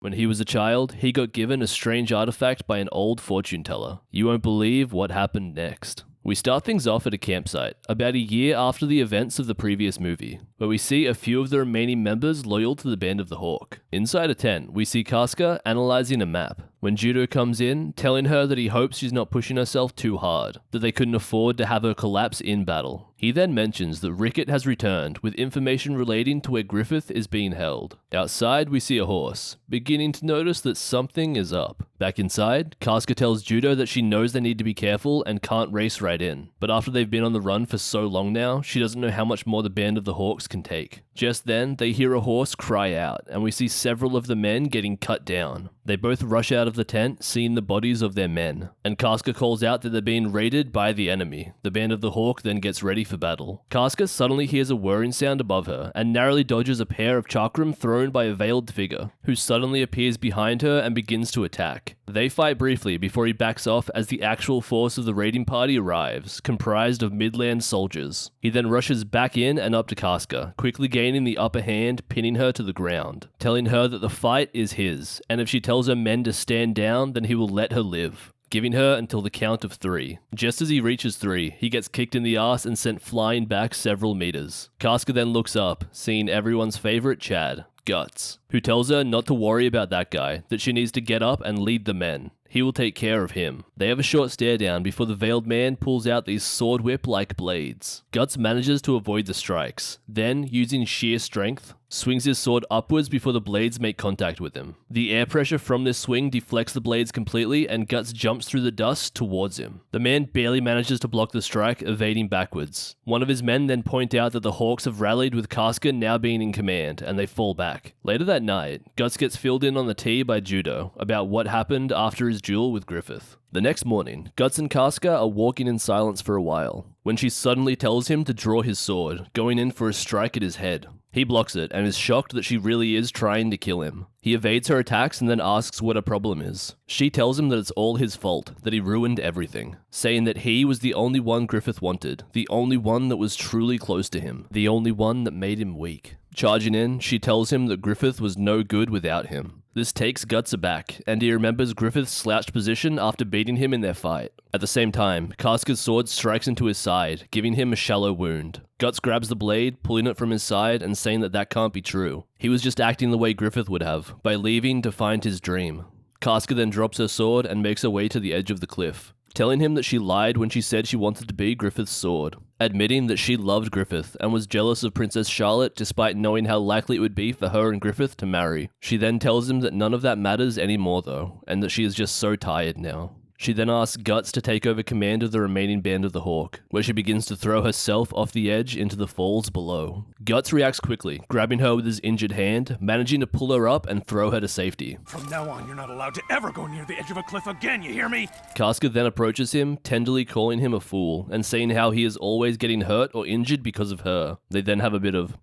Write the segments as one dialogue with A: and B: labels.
A: When he was a child, he got given a strange artifact by an old fortune teller. You won't believe what happened next. We start things off at a campsite, about a year after the events of the previous movie, where we see a few of the remaining members loyal to the Band of the Hawk. Inside a tent, we see Casca analyzing a map, when Judo comes in, telling her that he hopes she's not pushing herself too hard, that they couldn't afford to have her collapse in battle. He then mentions that Rickett has returned with information relating to where Griffith is being held. Outside, we see a horse, beginning to notice that something is up. Back inside, Casca tells Judo that she knows they need to be careful and can't race right in, but after they've been on the run for so long now, she doesn't know how much more the Band of the Hawks can take. Just then, they hear a horse cry out, and we see several of the men getting cut down. They both rush out of the tent, seeing the bodies of their men, and Casca calls out that they're being raided by the enemy. The Band of the Hawk then gets ready for battle. Casca suddenly hears a whirring sound above her, and narrowly dodges a pair of chakram thrown by a veiled figure, who suddenly appears behind her and begins to attack. They fight briefly before he backs off as the actual force of the raiding party arrives, comprised of Midland soldiers. He then rushes back in and up to Casca, quickly gaining the upper hand, pinning her to the ground, telling her that the fight is his, and if she tells her men to stand down, then he will let her live, giving her until the count of 3. Just as he reaches 3, he gets kicked in the ass and sent flying back several meters. Casca then looks up, seeing everyone's favorite Chad, Guts, who tells her not to worry about that guy, that she needs to get up and lead the men. He will take care of him. They have a short stare down before the veiled man pulls out these sword whip-like blades. Guts manages to avoid the strikes, then, using sheer strength, swings his sword upwards before the blades make contact with him. The air pressure from this swing deflects the blades completely, and Guts jumps through the dust towards him. The man barely manages to block the strike, evading backwards. One of his men then point out that the Hawks have rallied with Casca now being in command, and they fall back. Later that night, Guts gets filled in on the tea by Judo about what happened after his duel with Griffith. The next morning, Guts and Casca are walking in silence for a while, when she suddenly tells him to draw his sword, going in for a strike at his head. He blocks it and is shocked that she really is trying to kill him. He evades her attacks and then asks what her problem is. She tells him that it's all his fault, that he ruined everything, saying that he was the only one Griffith wanted, the only one that was truly close to him, the only one that made him weak. Charging in, she tells him that Griffith was no good without him. This takes Guts aback, and he remembers Griffith's slouched position after beating him in their fight. At the same time, Casca's sword strikes into his side, giving him a shallow wound. Guts grabs the blade, pulling it from his side and saying that that can't be true. He was just acting the way Griffith would have, by leaving to find his dream. Casca then drops her sword and makes her way to the edge of the cliff, telling him that she lied when she said she wanted to be Griffith's sword, admitting that she loved Griffith and was jealous of Princess Charlotte despite knowing how likely it would be for her and Griffith to marry. She then tells him that none of that matters anymore though, and that she is just so tired now. She then asks Guts to take over command of the remaining Band of the Hawk, where she begins to throw herself off the edge into the falls below. Guts reacts quickly, grabbing her with his injured hand, managing to pull her up and throw her to safety.
B: From now on, you're not allowed to ever go near the edge of a cliff again, you hear me?
A: Casca then approaches him, tenderly calling him a fool, and saying how he is always getting hurt or injured because of her. They then have a bit of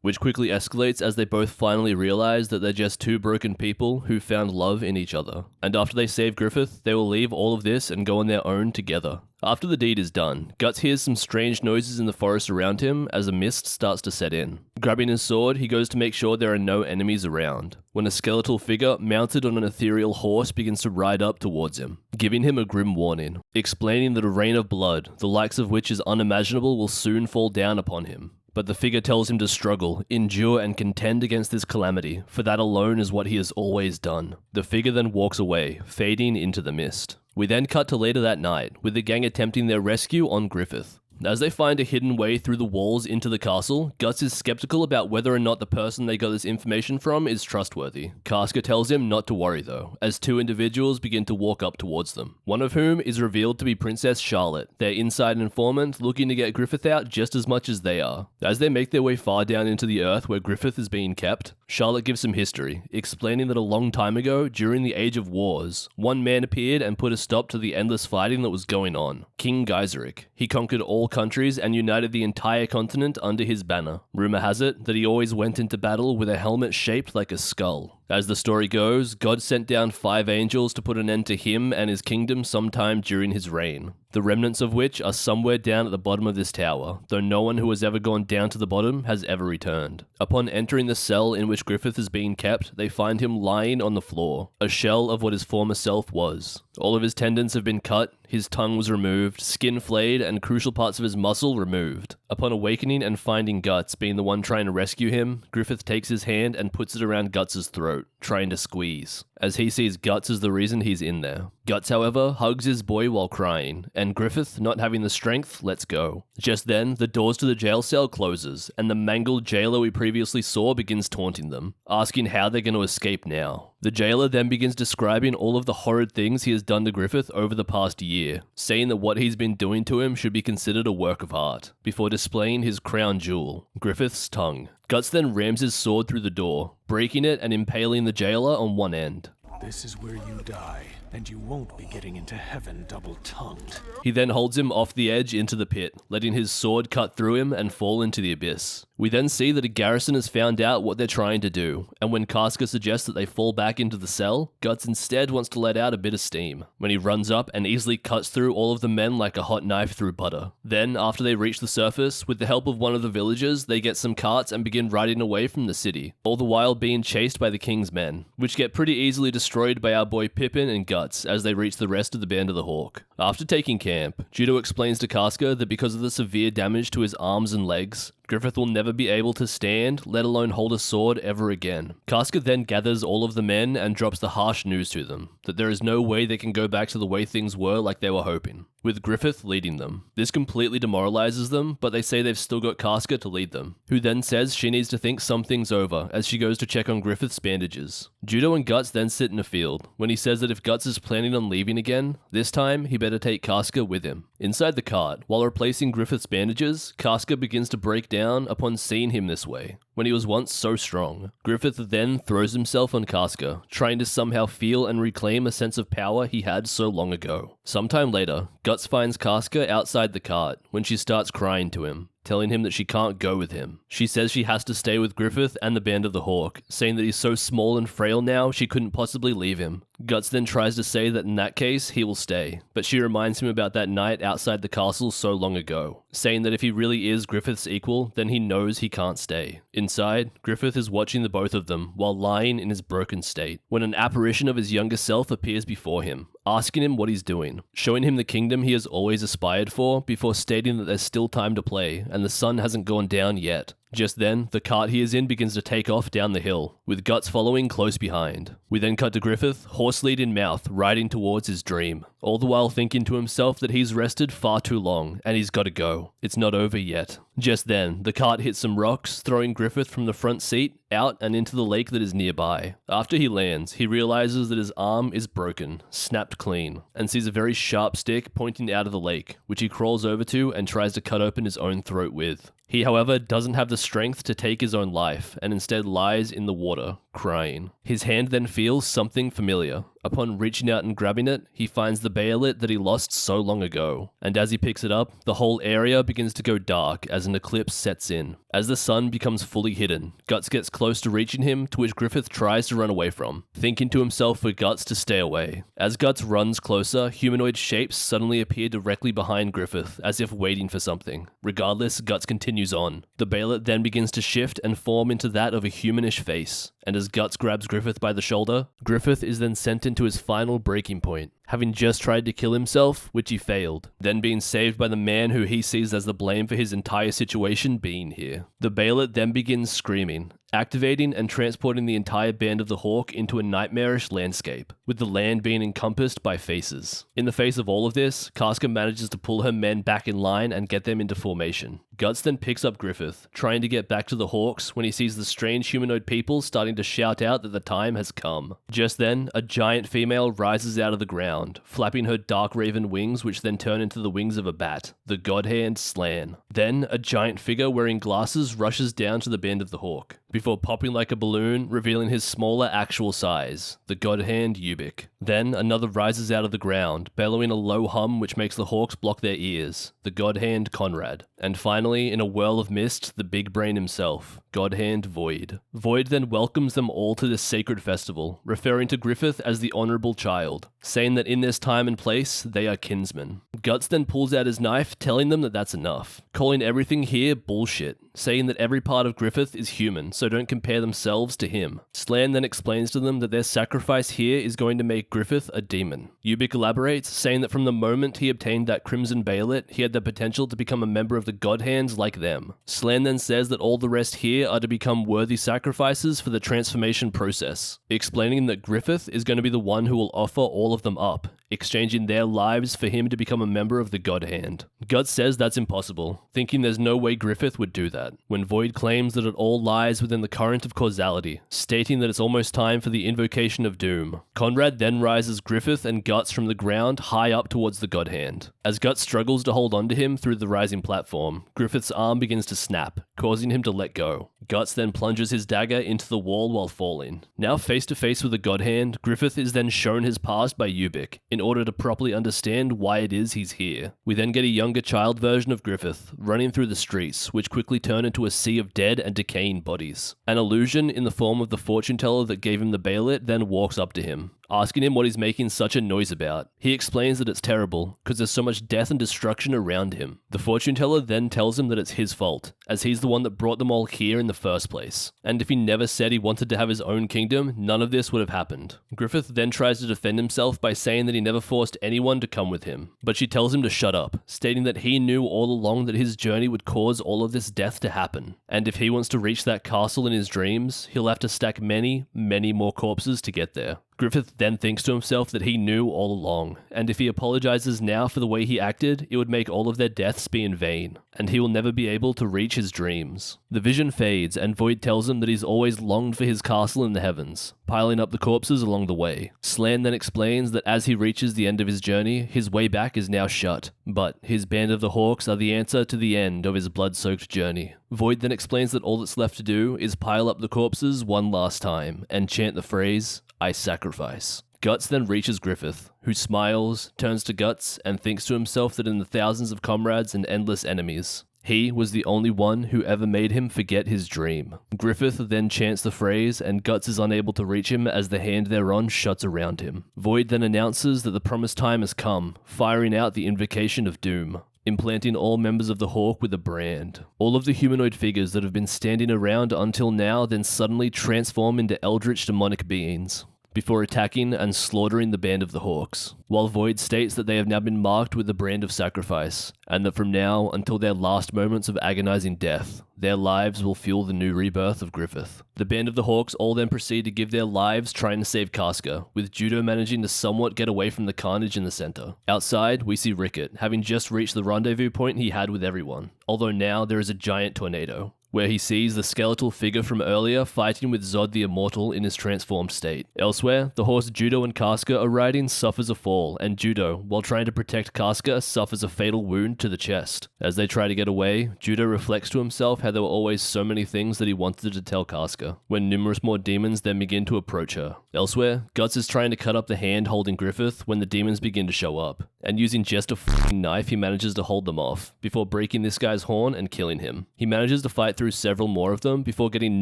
A: which quickly escalates as they both finally realize that they're just two broken people who found love in each other. And after they save Griffith, they will leave all of this and go on their own together. After the deed is done, Guts hears some strange noises in the forest around him as a mist starts to set in. Grabbing his sword, he goes to make sure there are no enemies around, when a skeletal figure mounted on an ethereal horse begins to ride up towards him, giving him a grim warning, explaining that a rain of blood, the likes of which is unimaginable, will soon fall down upon him. But the figure tells him to struggle, endure, and contend against this calamity, for that alone is what he has always done. The figure then walks away, fading into the mist. We then cut to later that night, with the gang attempting their rescue on Griffith. As they find a hidden way through the walls into the castle, Guts is skeptical about whether or not the person they got this information from is trustworthy. Casca tells him not to worry though, as two individuals begin to walk up towards them. One of whom is revealed to be Princess Charlotte, their inside informant looking to get Griffith out just as much as they are. As they make their way far down into the earth where Griffith is being kept, Charlotte gives some history, explaining that a long time ago, during the Age of Wars, one man appeared and put a stop to the endless fighting that was going on. King Geiseric. He conquered all countries and united the entire continent under his banner. Rumor has it that he always went into battle with a helmet shaped like a skull. As the story goes, God sent down 5 angels to put an end to him and his kingdom sometime during his reign, the remnants of which are somewhere down at the bottom of this tower, though no one who has ever gone down to the bottom has ever returned. Upon entering the cell in which Griffith is being kept, they find him lying on the floor, a shell of what his former self was. All of his tendons have been cut, his tongue was removed, skin flayed, and crucial parts of his muscle removed. Upon awakening and finding Guts being the one trying to rescue him, Griffith takes his hand and puts it around Guts' throat, trying to squeeze, as he sees Guts as the reason he's in there. Guts, however, hugs his boy while crying, and Griffith, not having the strength, lets go. Just then, the doors to the jail cell closes, and the mangled jailer we previously saw begins taunting them, asking how they're going to escape now. The jailer then begins describing all of the horrid things he has done to Griffith over the past year, saying that what he's been doing to him should be considered a work of art, before displaying his crown jewel, Griffith's tongue. Guts then rams his sword through the door, breaking it and impaling the jailer on one end.
B: This is where you die, and you won't be getting into heaven double-tongued.
A: He then holds him off the edge into the pit, letting his sword cut through him and fall into the abyss. We then see that a garrison has found out what they're trying to do, and when Casca suggests that they fall back into the cell, Guts instead wants to let out a bit of steam, when he runs up and easily cuts through all of the men like a hot knife through butter. Then, after they reach the surface, with the help of one of the villagers, they get some carts and begin riding away from the city, all the while being chased by the king's men, which get pretty easily destroyed by our boy Pippin and Guts as they reach the rest of the Band of the Hawk. After taking camp, Judo explains to Casca that because of the severe damage to his arms and legs, Griffith will never be able to stand, let alone hold a sword ever again. Casca then gathers all of the men and drops the harsh news to them, that there is no way they can go back to the way things were like they were hoping, with Griffith leading them. This completely demoralizes them, but they say they've still got Casca to lead them, who then says she needs to think some things over as she goes to check on Griffith's bandages. Judo and Guts then sit in a field, when he says that if Guts is planning on leaving again, this time he better take Casca with him. Inside the cart, while replacing Griffith's bandages, Casca begins to break down upon seeing him this way, when he was once so strong. Griffith then throws himself on Casca, trying to somehow feel and reclaim a sense of power he had so long ago. Sometime later, Guts finds Casca outside the cart when she starts crying to him, telling him that she can't go with him. She says she has to stay with Griffith and the Band of the Hawk, saying that he's so small and frail now she couldn't possibly leave him. Guts then tries to say that in that case, he will stay, but she reminds him about that night outside the castle so long ago, saying that if he really is Griffith's equal, then he knows he can't stay. Inside, Griffith is watching the both of them while lying in his broken state, when an apparition of his younger self appears before him, asking him what he's doing, showing him the kingdom he has always aspired for, before stating that there's still time to play, and the sun hasn't gone down yet. Just then, the cart he is in begins to take off down the hill, with Guts following close behind. We then cut to Griffith, horse lead in mouth, riding towards his dream, all the while thinking to himself that he's rested far too long, and he's gotta go. It's not over yet. Just then, the cart hits some rocks, throwing Griffith from the front seat out and into the lake that is nearby. After he lands, he realizes that his arm is broken, snapped clean, and sees a very sharp stick pointing out of the lake, which he crawls over to and tries to cut open his own throat with. He, however, doesn't have the strength to take his own life, and instead lies in the water, crying. His hand then feels something familiar. Upon reaching out and grabbing it, he finds the bayonet that he lost so long ago, and as he picks it up, the whole area begins to go dark as an eclipse sets in. As the sun becomes fully hidden, Guts gets close to reaching him, to which Griffith tries to run away from, thinking to himself for Guts to stay away. As Guts runs closer, humanoid shapes suddenly appear directly behind Griffith, as if waiting for something. Regardless, Guts continues on. The bayonet then begins to shift and form into that of a humanish face, and as Guts grabs Griffith by the shoulder, Griffith is then sent into his final breaking point, having just tried to kill himself, which he failed, then being saved by the man who he sees as the blame for his entire situation being here. The bayonet then begins screaming, activating and transporting the entire Band of the Hawk into a nightmarish landscape, with the land being encompassed by faces. In the face of all of this, Casca manages to pull her men back in line and get them into formation. Guts then picks up Griffith, trying to get back to the Hawks when he sees the strange humanoid people starting to shout out that the time has come. Just then, a giant female rises out of the ground, flapping her dark raven wings, which then turn into the wings of a bat, the God-Hand Slan. Then, a giant figure wearing glasses rushes down to the Band of the Hawk, before popping like a balloon, revealing his smaller actual size, the God-Hand Ubik. Then another rises out of the ground, bellowing a low hum which makes the hawks block their ears, the God Hand Conrad. And finally, in a whirl of mist, the big brain himself, God Hand Void. Void then welcomes them all to this sacred festival, referring to Griffith as the honourable child, saying that in this time and place, they are kinsmen. Guts then pulls out his knife, telling them that that's enough, calling everything here bullshit, saying that every part of Griffith is human, so don't compare themselves to him. Slan then explains to them that their sacrifice here is going to make Griffith a demon. Ubik elaborates, saying that from the moment he obtained that Crimson Bayonet, he had the potential to become a member of the God Hands like them. Slan then says that all the rest here are to become worthy sacrifices for the transformation process, explaining that Griffith is going to be the one who will offer all of them up, exchanging their lives for him to become a member of the God Hand. Guts says that's impossible, thinking there's no way Griffith would do that, when Void claims that it all lies within the current of causality, stating that it's almost time for the invocation of doom. Conrad then rises Griffith and Guts from the ground high up towards the God Hand. As Guts struggles to hold onto him through the rising platform, Griffith's arm begins to snap, causing him to let go. Guts then plunges his dagger into the wall while falling. Now face to face with the God Hand, Griffith is then shown his past by Ubik, in order to properly understand why it is he's here. We then get a younger child version of Griffith, running through the streets, which quickly turn into a sea of dead and decaying bodies. An illusion in the form of the fortune teller that gave him the Bayonet then walks up to him, asking him what he's making such a noise about. He explains that it's terrible, because there's so much death and destruction around him. The fortune teller then tells him that it's his fault, as he's the one that brought them all here in the first place. And if he never said he wanted to have his own kingdom, none of this would have happened. Griffith then tries to defend himself by saying that he never forced anyone to come with him, but she tells him to shut up, stating that he knew all along that his journey would cause all of this death to happen. And if he wants to reach that castle in his dreams, he'll have to stack many, many more corpses to get there. Griffith then thinks to himself that he knew all along, and if he apologizes now for the way he acted, it would make all of their deaths be in vain, and he will never be able to reach his dreams. The vision fades, and Void tells him that he's always longed for his castle in the heavens, piling up the corpses along the way. Slan then explains that as he reaches the end of his journey, his way back is now shut, but his band of the Hawks are the answer to the end of his blood-soaked journey. Void then explains that all that's left to do is pile up the corpses one last time, and chant the phrase, "I sacrifice." Guts then reaches Griffith, who smiles, turns to Guts, and thinks to himself that in the thousands of comrades and endless enemies, he was the only one who ever made him forget his dream. Griffith then chants the phrase, and Guts is unable to reach him as the hand thereon shuts around him. Void then announces that the promised time has come, firing out the invocation of doom, implanting all members of the Hawk with a brand. All of the humanoid figures that have been standing around until now then suddenly transform into eldritch demonic beings, before attacking and slaughtering the band of the Hawks, while Void states that they have now been marked with the brand of sacrifice, and that from now until their last moments of agonizing death, their lives will fuel the new rebirth of Griffith. The band of the Hawks all then proceed to give their lives trying to save Casca, with Judo managing to somewhat get away from the carnage in the center. Outside, we see Rickett, having just reached the rendezvous point he had with everyone, although now there is a giant tornado, where he sees the skeletal figure from earlier fighting with Zod the Immortal in his transformed state. Elsewhere, the horse Judo and Casca are riding suffers a fall, and Judo, while trying to protect Casca, suffers a fatal wound to the chest. As they try to get away, Judo reflects to himself how there were always so many things that he wanted to tell Casca, when numerous more demons then begin to approach her. Elsewhere, Guts is trying to cut up the hand holding Griffith when the demons begin to show up, and using just a f***ing knife he manages to hold them off, before breaking this guy's horn and killing him. He manages to fight through several more of them before getting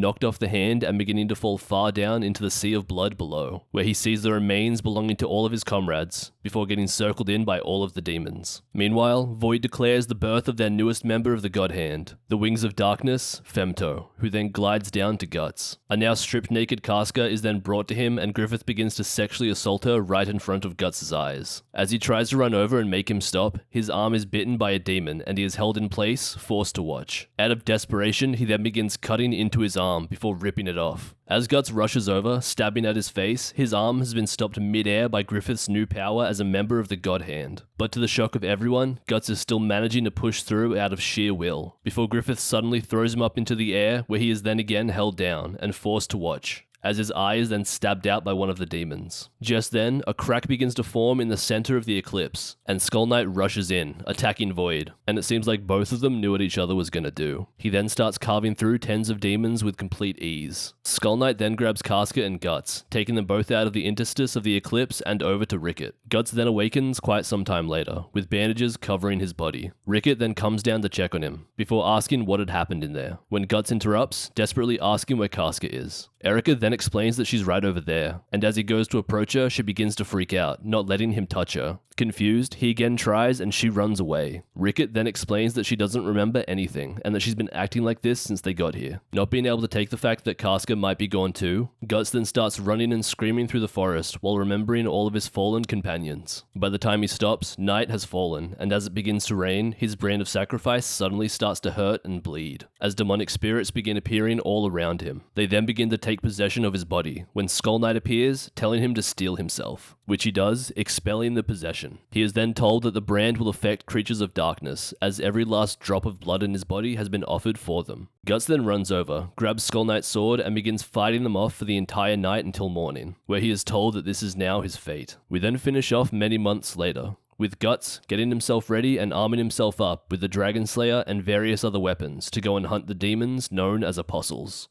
A: knocked off the hand and beginning to fall far down into the sea of blood below, where he sees the remains belonging to all of his comrades, before getting circled in by all of the demons. Meanwhile, Void declares the birth of their newest member of the God Hand, the Wings of Darkness, Femto, who then glides down to Guts. A now stripped naked Casca is then brought to him, and Griffith begins to sexually assault her right in front of Guts' eyes. As he tries to run over and make him stop, his arm is bitten by a demon and he is held in place, forced to watch. Out of desperation, he then begins cutting into his arm before ripping it off. As Guts rushes over, stabbing at his face, his arm has been stopped mid-air by Griffith's new power as a member of the God Hand. But to the shock of everyone, Guts is still managing to push through out of sheer will, before Griffith suddenly throws him up into the air, where he is then again held down and forced to watch, as his eye is then stabbed out by one of the demons. Just then, a crack begins to form in the center of the eclipse, and Skull Knight rushes in, attacking Void, and it seems like both of them knew what each other was gonna do. He then starts carving through tens of demons with complete ease. Skull Knight then grabs Casca and Guts, taking them both out of the interstice of the eclipse and over to Ricket. Guts then awakens quite some time later, with bandages covering his body. Ricket then comes down to check on him, before asking what had happened in there, when Guts interrupts, desperately asking where Casca is. Erica then explains that she's right over there, and as he goes to approach her, she begins to freak out, not letting him touch her. Confused, he again tries and she runs away. Ricket then explains that she doesn't remember anything, and that she's been acting like this since they got here. Not being able to take the fact that Casca might be gone too, Guts then starts running and screaming through the forest while remembering all of his fallen companions. By the time he stops, night has fallen, and as it begins to rain, his brand of sacrifice suddenly starts to hurt and bleed, as demonic spirits begin appearing all around him. They then begin to take possession of his body, when Skull Knight appears, telling him to steel himself, which he does, expelling the possession. He is then told that the brand will affect creatures of darkness, as every last drop of blood in his body has been offered for them. Guts then runs over, grabs Skull Knight's sword, and begins fighting them off for the entire night until morning, where he is told that this is now his fate. We then finish off many months later, with Guts getting himself ready and arming himself up with the Dragon Slayer and various other weapons to go and hunt the demons known as Apostles.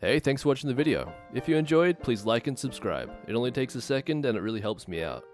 A: Hey, thanks for watching the video. If you enjoyed, please like and subscribe. It only takes a second and it really helps me out.